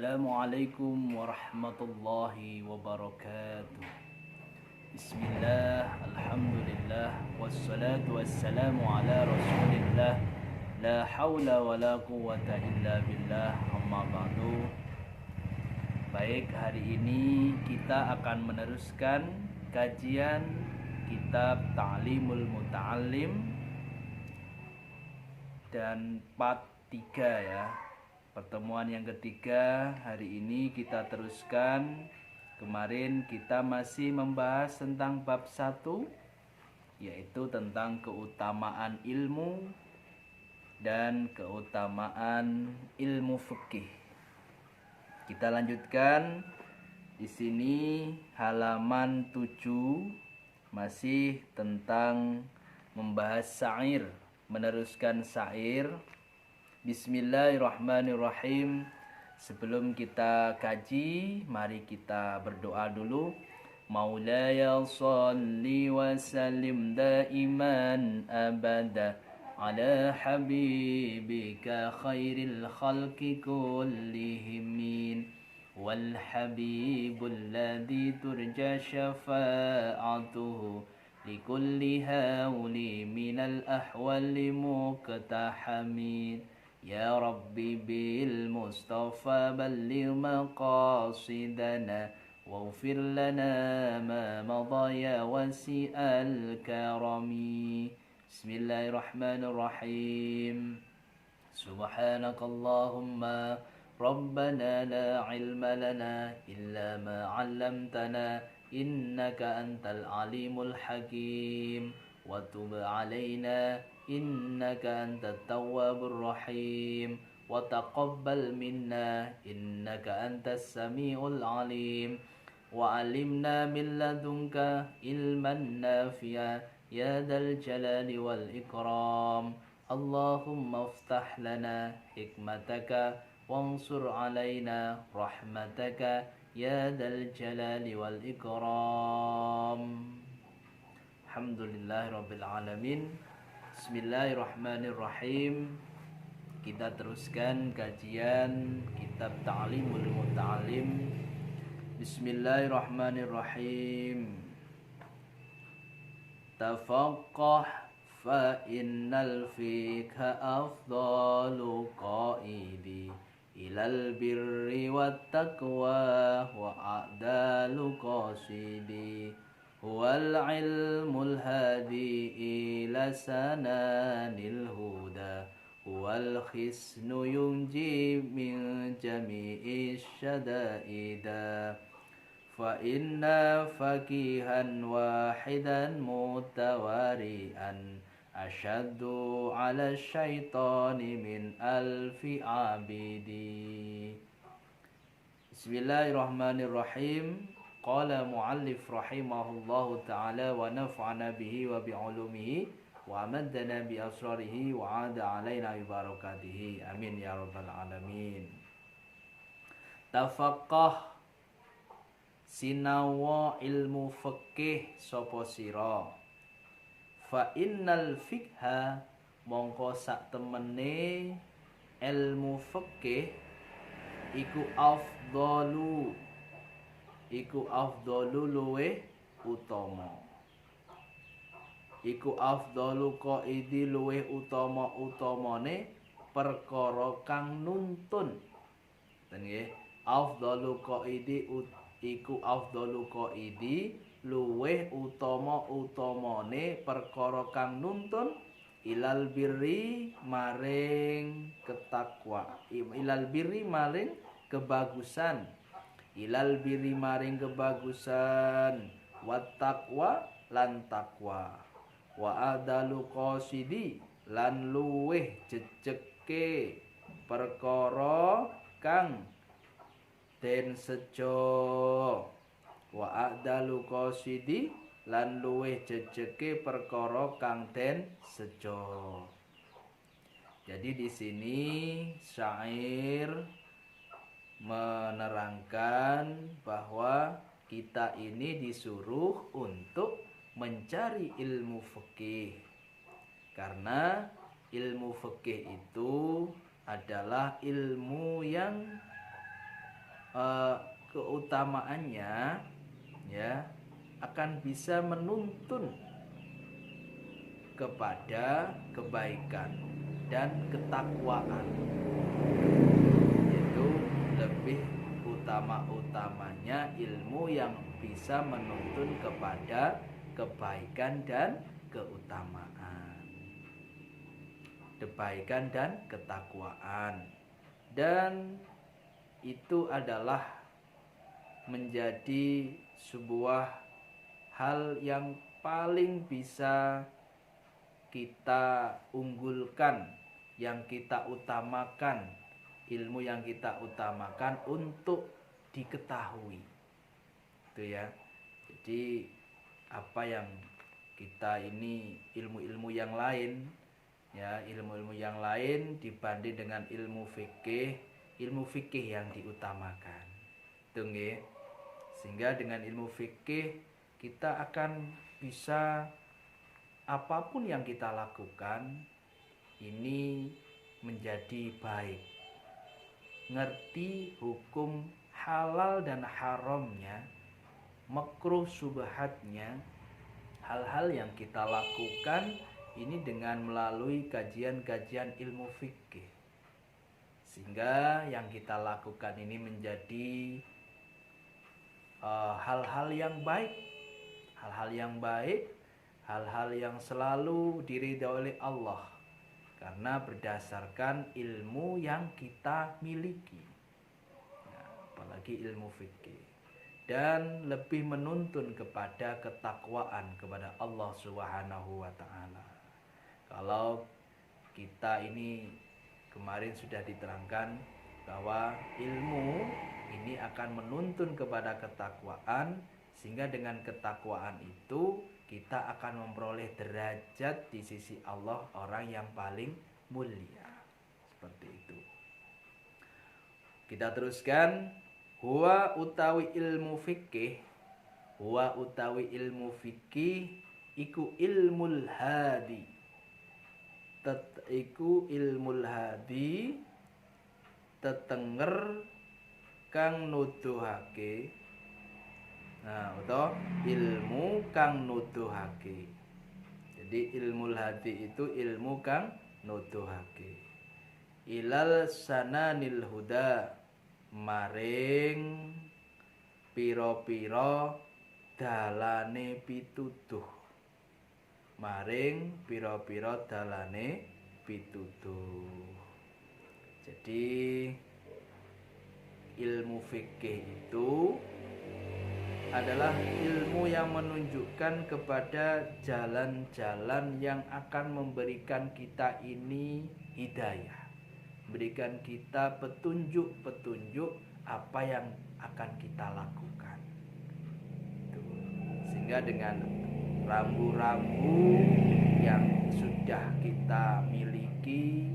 Assalamualaikum warahmatullahi wabarakatuh. Bismillah, alhamdulillah, wassalatu wassalamu ala rasulillah. La hawla wa la quwwata illa billah, amma ba'du. Baik, hari ini kita akan meneruskan kajian kitab Ta'limul Muta'allim dan part 3 ya. Pertemuan yang ketiga hari ini kita teruskan. Kemarin kita masih membahas tentang bab 1, yaitu tentang keutamaan ilmu dan keutamaan ilmu fikih. Kita lanjutkan di sini halaman 7, masih tentang membahas syair, meneruskan syair. Bismillahirrahmanirrahim. Sebelum kita kaji, mari kita berdoa dulu. Maulaya salli wa sallim daiman abada ala habibika khairil khalqi kullihim wal habibul ladzi turja syafa'atuhu likulli hawli minal ahwali muqtahamin. Ya Rabbi bil Mustafa balligh maqasidana waghfir lana ma madha ya wasi'al karami. Bismillahirrahmanirrahim. Subhanakallahumma rabbana la ilma lana illa ma 'allamtana innaka antal alimul hakim wa tub 'alaina innaka antat tawwabur rahim wa taqabbal minna innaka antas samiul alim wa 'allimna min ladunka ilman nafi'a ya dzal jalali wal ikram. Allahumma iftah lana hikmataka wansur 'alaina rahmataka ya dzal jalali wal ikram. Alhamdulillahirabbil alamin. Bismillahirrahmanirrahim. Kita teruskan kajian kitab Ta'limul Muta'allim. Bismillahirrahmanirrahim. Tafaqqah fa innal fikha afdalu qaidi ilal birri wat taqwa wa a'dalu qasidi huwal ilmul hadi ila sananil huda huwal khisnu yunji min jami'i syada'ida fa inna faqihan wahidan mutawari'an asyaddu ala syaitani min alfi abidi. Bismillahirrahmanirrahim. Qala muallif rahimahullahu ta'ala wa naf'ana bihi wa bi'ulumihi wa amaddana bi asrarihi wa 'ada 'alaina bi barakatihi. Amin ya rabbal alamin. Tafaqqah sinawa ilmu fikih sapa sira. Fa innal fikha mongko sak temene ilmu fikih iku afdalu luweh utama. Iku afdalu qaidi luweh utama-utamane perkara kang nuntun. Nggih, afdalu qaidi iku afdalu qaidi luweh utama-utamane perkara kang nuntun ilal birri maring ketakwa, ilal birri maring kebagusan, ilal birri maring kebagusan, wat taqwa lan takwa, wa adalu qasidi lan luweh jejeke perkara kang den sejo, wa adalu qasidi lan luweh jejeke perkara kang den sejo. Jadi di sini syair menerangkan bahwa kita ini disuruh untuk mencari ilmu fikih. Karena ilmu fikih itu adalah ilmu yang eh, keutamaannya ya akan bisa menuntun kepada kebaikan dan ketakwaan, yaitu lebih utama-utamanya ilmu yang bisa menuntun kepada kebaikan dan keutamaan, kebaikan dan ketakwaan. Dan itu adalah menjadi sebuah hal yang paling bisa kita unggulkan, yang kita utamakan, ilmu yang kita utamakan untuk diketahui. Itu ya. Jadi apa yang kita ini ilmu-ilmu yang lain ya, ilmu-ilmu yang lain dibanding dengan ilmu fikih yang diutamakan. Itu nggih. Sehingga dengan ilmu fikih kita akan bisa apapun yang kita lakukan ini menjadi baik. Ngerti hukum halal dan haramnya, makruh subhatnya, hal-hal yang kita lakukan ini dengan melalui kajian-kajian ilmu fikih. Sehingga yang kita lakukan ini menjadi hal-hal yang baik, hal-hal yang baik, hal-hal yang selalu diridhai oleh Allah karena berdasarkan ilmu yang kita miliki. Nah, apalagi ilmu fikih, dan lebih menuntun kepada ketakwaan kepada Allah Subhanahu wa taala. Kalau kita ini kemarin sudah diterangkan bahwa ilmu ini akan menuntun kepada ketakwaan, sehingga dengan ketakwaan itu kita akan memperoleh derajat di sisi Allah, orang yang paling mulia. Seperti itu. Kita teruskan. Huwa utawi ilmu fikih, huwa utawi ilmu fikih iku ilmul hadi. Iku ilmul hadi tetenger kang nuduhake. Nah, atau ilmu kang nuduhake. Jadi ilmul hadi itu ilmu kang nuduhake. Ilal sananil huda, maring pira-pira dalane pituduh. Maring pira-pira dalane pituduh. Jadi ilmu fikih itu adalah ilmu yang menunjukkan kepada jalan-jalan yang akan memberikan kita ini hidayah, memberikan kita petunjuk-petunjuk apa yang akan kita lakukan. Sehingga dengan rambu-rambu yang sudah kita miliki,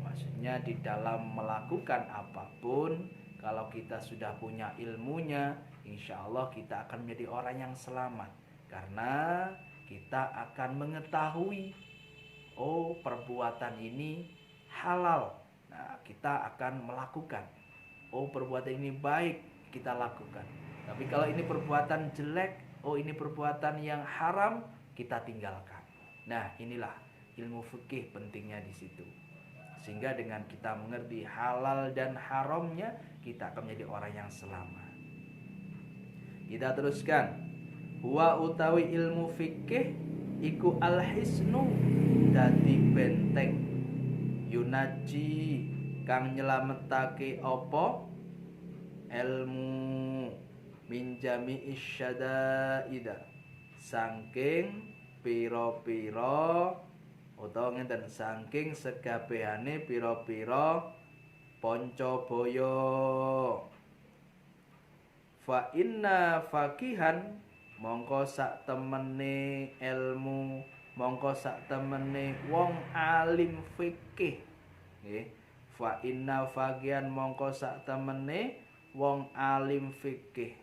maksudnya di dalam melakukan apapun, kalau kita sudah punya ilmunya, insya Allah kita akan menjadi orang yang selamat. Karena kita akan mengetahui, oh perbuatan ini halal, nah kita akan melakukan. Oh perbuatan ini baik, kita lakukan. Tapi kalau ini perbuatan jelek, oh ini perbuatan yang haram, kita tinggalkan. Nah inilah ilmu fikih pentingnya di situ. Sehingga dengan kita mengerti halal dan haramnya, kita akan menjadi orang yang selamat. Kita teruskan. Huwa utawi ilmu fikih iku al-hisnu, dadi benteng, yunaji kang nyelametake apa ilmu minjami isyadaida, saking pira-pira utawa ngenten saking segabehane pira-pira panca baya. Fa inna faqihan, mongko sak temene ilmu, mongko sak temene wong alim fikih nggih. Fa inna faqihan, mongko sak temene wong alim fikih,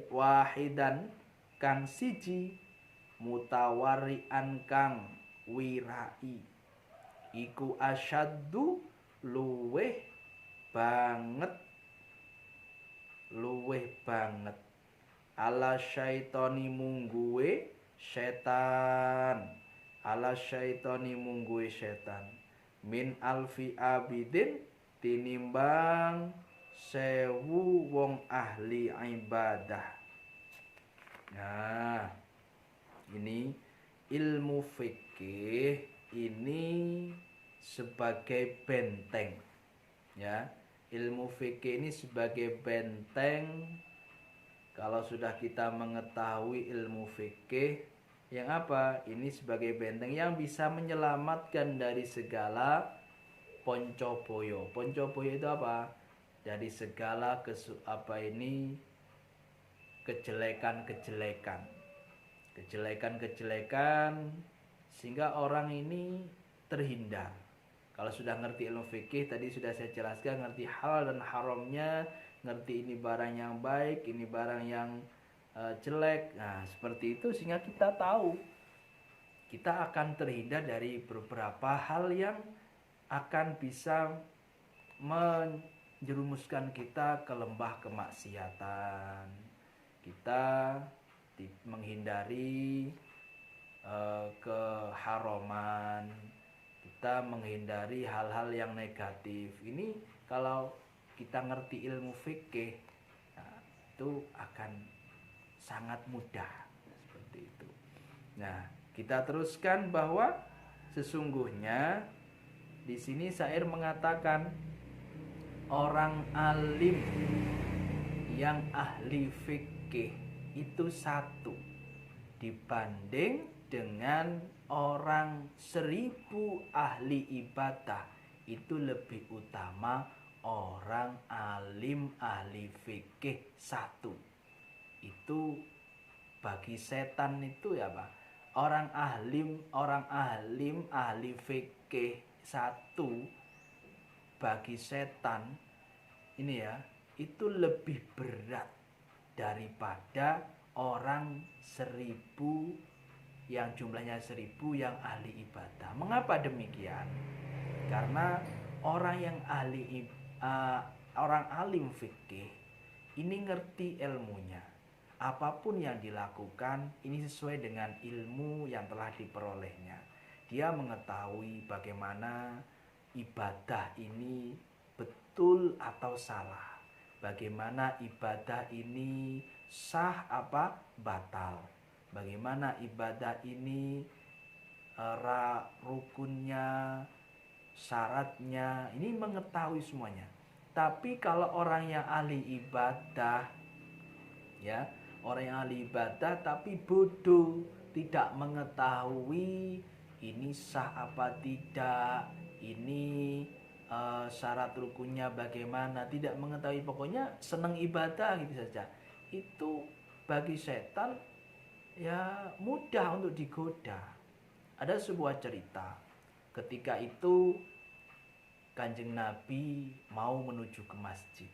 wahidan kang siji, mutawarian kang wirai, iku asyaddu luweh banget luweh banget. Ala syaitoni mungguwe setan. Ala syaitoni mungguwe setan. Min alfi abidin tinimbang 1000 wong ahli ibadah. Nah, ini ilmu fikih ini sebagai benteng, ya. Ilmu fikih ini sebagai benteng. Kalau sudah kita mengetahui ilmu fikih, yang apa? Ini sebagai benteng yang bisa menyelamatkan dari segala poncoboyo. Poncoboyo itu apa? Dari segala kejelekan sehingga orang ini terhindar. Kalau sudah ngerti ilmu fikih, tadi sudah saya jelaskan, ngerti halal dan haramnya, ngerti ini barang yang baik, ini barang yang jelek. Nah, seperti itu sehingga kita tahu kita akan terhindar dari beberapa hal yang akan bisa menjerumuskan kita ke lembah kemaksiatan. Kita menghindari keharaman, kita menghindari hal-hal yang negatif. Ini kalau kita ngerti ilmu fikih, nah, itu akan sangat mudah seperti itu. Nah, kita teruskan bahwa sesungguhnya di sini syair mengatakan orang alim yang ahli fikih itu satu dibanding dengan orang 1000 ahli ibadah. Itu lebih utama orang alim ahli fikih satu. Itu bagi setan itu ya Pak, orang alim ahli fikih satu bagi setan ini ya, itu lebih berat daripada orang 1000 yang jumlahnya 1000 yang ahli ibadah. Mengapa demikian? Karena orang yang orang alim fikih ini ngerti ilmunya. Apapun yang dilakukan ini sesuai dengan ilmu yang telah diperolehnya. Dia mengetahui bagaimana ibadah ini betul atau salah. Bagaimana ibadah ini sah apa batal. Bagaimana ibadah ini rukunnya, syaratnya, ini mengetahui semuanya. Tapi kalau orang yang ahli ibadah, ya, orang yang ahli ibadah tapi bodoh, tidak mengetahui ini sah apa tidak, ini syarat rukunnya bagaimana, tidak mengetahui, pokoknya senang ibadah gitu saja. Itu bagi setan ya mudah untuk digoda. Ada sebuah cerita, ketika itu Kanjeng Nabi mau menuju ke masjid.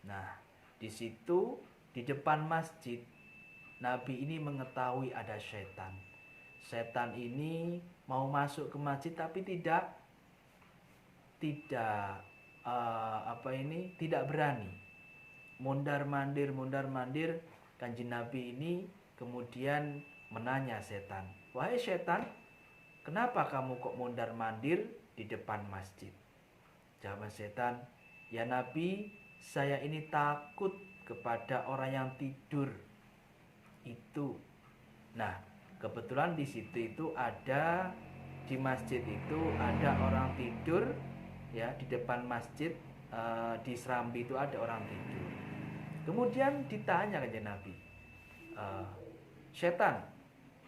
Nah, di situ di depan masjid Nabi ini mengetahui ada setan. Setan ini mau masuk ke masjid tapi tidak berani. Mondar-mandir Kanjeng Nabi ini kemudian menanya setan, "Wahai setan, kenapa kamu kok mondar-mandir di depan masjid?" Jawab setan, "Ya Nabi, saya ini takut kepada orang yang tidur itu." Nah, kebetulan di situ itu ada, di masjid itu ada orang tidur, ya, di depan masjid, di serambi itu ada orang tidur. Kemudian ditanya Kanjeng Nabi, "Setan,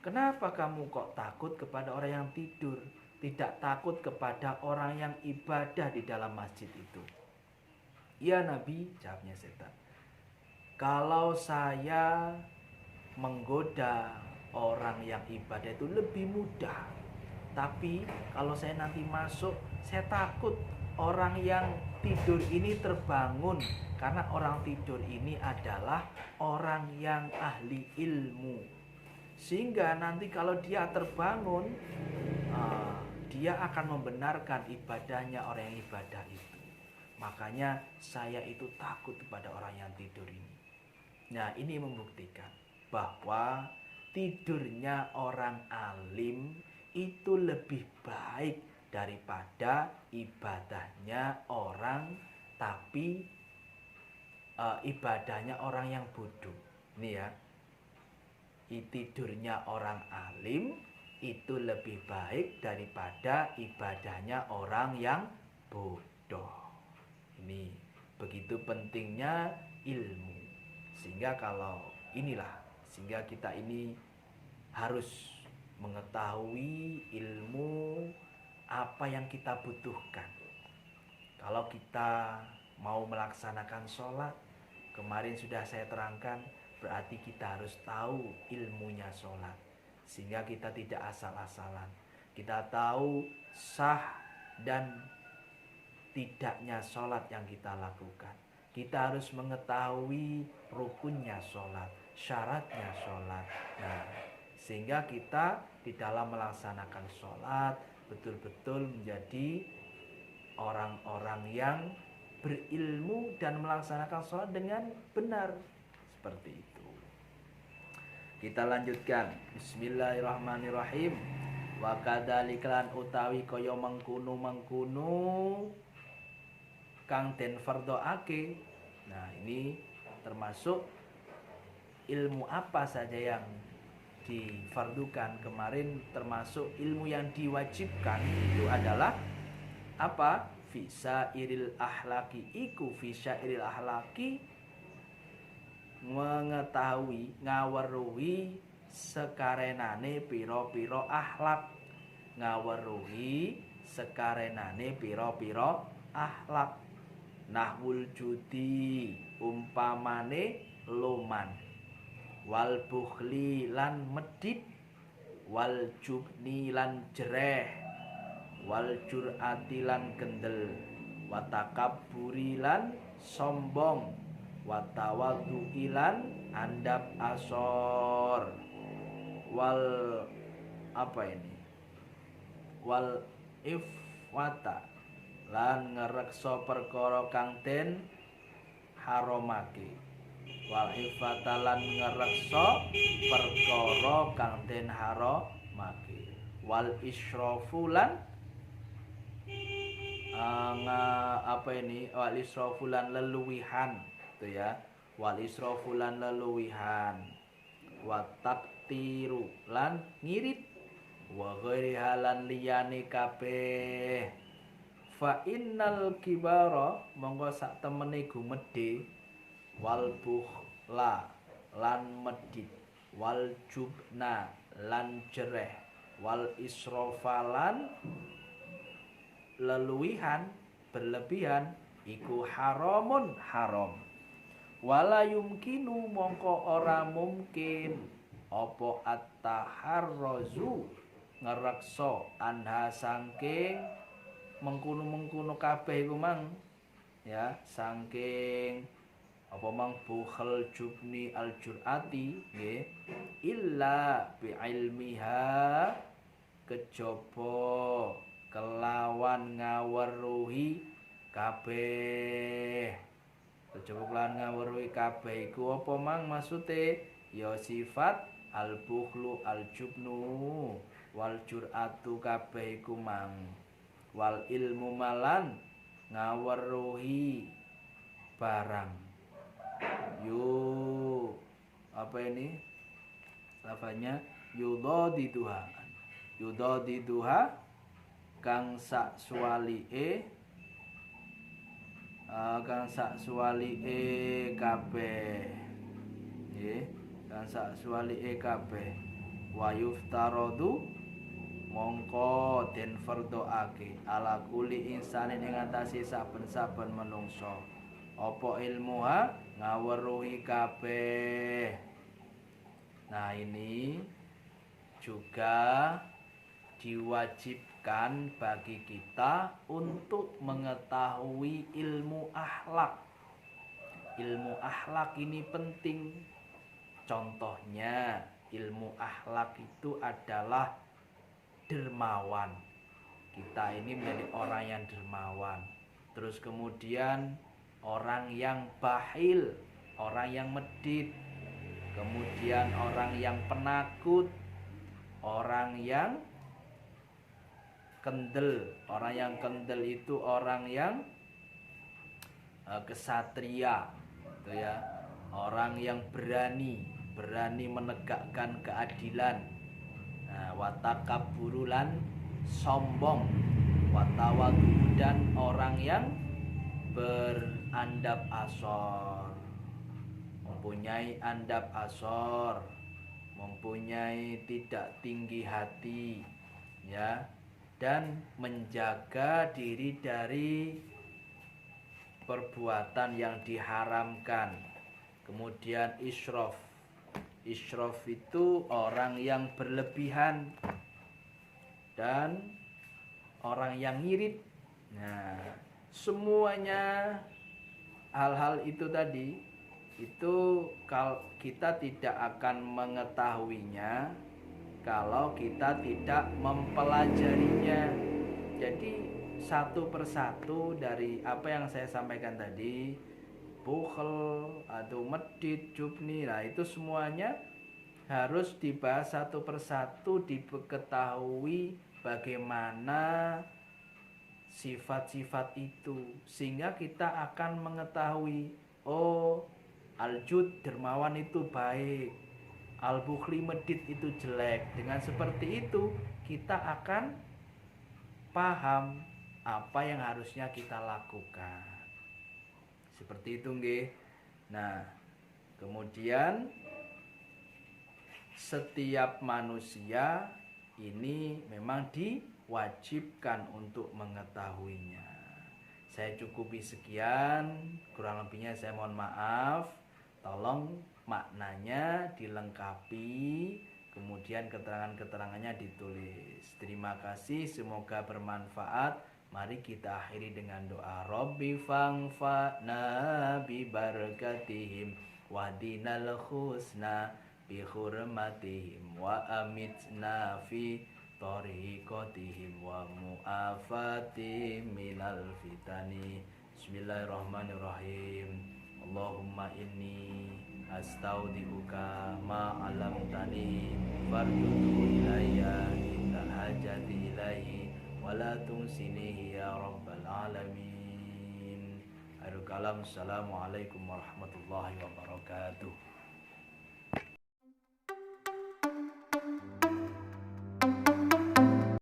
kenapa kamu kok takut kepada orang yang tidur, tidak takut kepada orang yang ibadah di dalam masjid itu?" "Ya Nabi," jawabnya setan, "kalau saya menggoda orang yang ibadah itu lebih mudah. Tapi kalau saya nanti masuk, saya takut orang yang tidur ini terbangun. Karena orang tidur ini adalah orang yang ahli ilmu. Sehingga nanti kalau dia terbangun, dia akan membenarkan ibadahnya orang yang ibadah itu. Makanya saya itu takut kepada orang yang tidur ini. Nah, ini membuktikan bahwa tidurnya orang alim itu lebih baik daripada ibadahnya orang tapi ibadahnya orang yang bodoh. Ini ya, tidurnya orang alim itu lebih baik daripada ibadahnya orang yang bodoh. Ini begitu pentingnya ilmu. Sehingga sehingga kita ini harus mengetahui ilmu apa yang kita butuhkan. Kalau kita mau melaksanakan sholat, kemarin sudah saya terangkan, berarti kita harus tahu ilmunya sholat. Sehingga kita tidak asal-asalan. Kita tahu sah dan tidaknya sholat yang kita lakukan. Kita harus mengetahui rukunnya sholat, syaratnya sholat. Nah, sehingga kita di dalam melaksanakan sholat betul-betul menjadi orang-orang yang berilmu dan melaksanakan sholat dengan benar. Seperti itu. Kita lanjutkan. Bismillahirrahmanirrahim. Wa kadzaliklan utawi kaya mengkuno kang den fardhoake. Nah, ini termasuk ilmu apa saja yang difardukan. Kemarin termasuk ilmu yang diwajibkan itu adalah apa? Fisairil ahlaki, iku fisairil ahlaki mengetahui ngaweruhi sekarenane piro-piro akhlak. Ngaweruhi sekarenane piro-piro akhlak. Nahwul judi umpamane loman, wal bukhli lan medit, wal jubni lan jereh, wal jur'ati lan kendel, watakabburi lan sombong, watawaddu'i lan andap asor, wal wal ifwata lan ngerekso perkara kang den haramake, wal ifwata lan ngerekso perkara kang den haramake, wal israfu lan wal israfu lan leluwihan itu ya, wal israfu lan leluwihan, wa taktiru lan ngirit, wa ghairi halan liyane kabeh. Fa innal kibara monggo sak temene gumedhe, wal bukhla lan medit, wal jubna lan jereh, wal israfa lan leluwihan berlebihan iku haramun haram. Wala yumkinu mongko ora mungkin apa at-taharruzu ngrekso anha saking mengkuno kabeh iku mang ya, saking apa mang bukhal jubni al jur'ati nggih, illa bi ilmiha kejaba kelawan ngaweruhi kabeh. Kejaba kelawan ngaweruhi kabeh iku apa mang maksude? Ya sifat al bukhlu al jubnu wal jur'atu kabeh iku mang, wal ilmu malan ngaweruhi barang. Lafanya yudhadiduha kang sak suwalike kabeh nggih, kang sak suwalike kabeh. Wa yuftaradu mongko den fardhoake ala kulli insanin ing atase saben-saben manungsa apa ilmuha ngaweruhi kabeh. Nah, ini juga diwajibkan bagi kita untuk mengetahui ilmu akhlak. Ilmu akhlak ini penting. Contohnya, ilmu akhlak itu adalah dermawan. Kita ini menjadi orang yang dermawan. Terus kemudian orang yang bakhil, orang yang medit. Kemudian orang yang penakut, orang yang kendel. Orang yang kendel itu orang yang kesatria, gitu ya. Orang yang berani menegakkan keadilan. Nah, watakaburulan sombong, watawadu dan orang yang berandap asor, mempunyai andap asor, mempunyai tidak tinggi hati, ya, dan menjaga diri dari perbuatan yang diharamkan. Kemudian israf itu orang yang berlebihan dan orang yang ngirit. Nah, semuanya hal-hal itu tadi itu kalau kita tidak akan mengetahuinya kalau kita tidak mempelajarinya. Jadi satu persatu dari apa yang saya sampaikan tadi, bukhel atau medit, jubni, nah itu semuanya harus dibahas satu persatu, diketahui bagaimana sifat-sifat itu, sehingga kita akan mengetahui, oh, al-jud dermawan itu baik, al-bukhli medit itu jelek. Dengan seperti itu kita akan paham apa yang harusnya kita lakukan. Seperti itu nggih. Nah, kemudian setiap manusia ini memang diwajibkan untuk mengetahuinya. Saya cukupi sekian, kurang lebihnya saya mohon maaf. Tolong maknanya dilengkapi, kemudian keterangan-keterangannya ditulis. Terima kasih, semoga bermanfaat. Mari kita akhiri dengan doa. Rabbi fangfa'na bi barakatihim wahdinal husna bi hurmatihim wa amitna fi tariqatihim wa mu'afatihim minal fitani. Bismillahirrahmanirrahim. Allahumma inni astaudiuka ma alamtani farduhu ilayya inda hajati ilaihi wala tunsinihi ya rabbal alamin. Akhirul kalam. Assalamualaikum warahmatullahi wabarakatuh.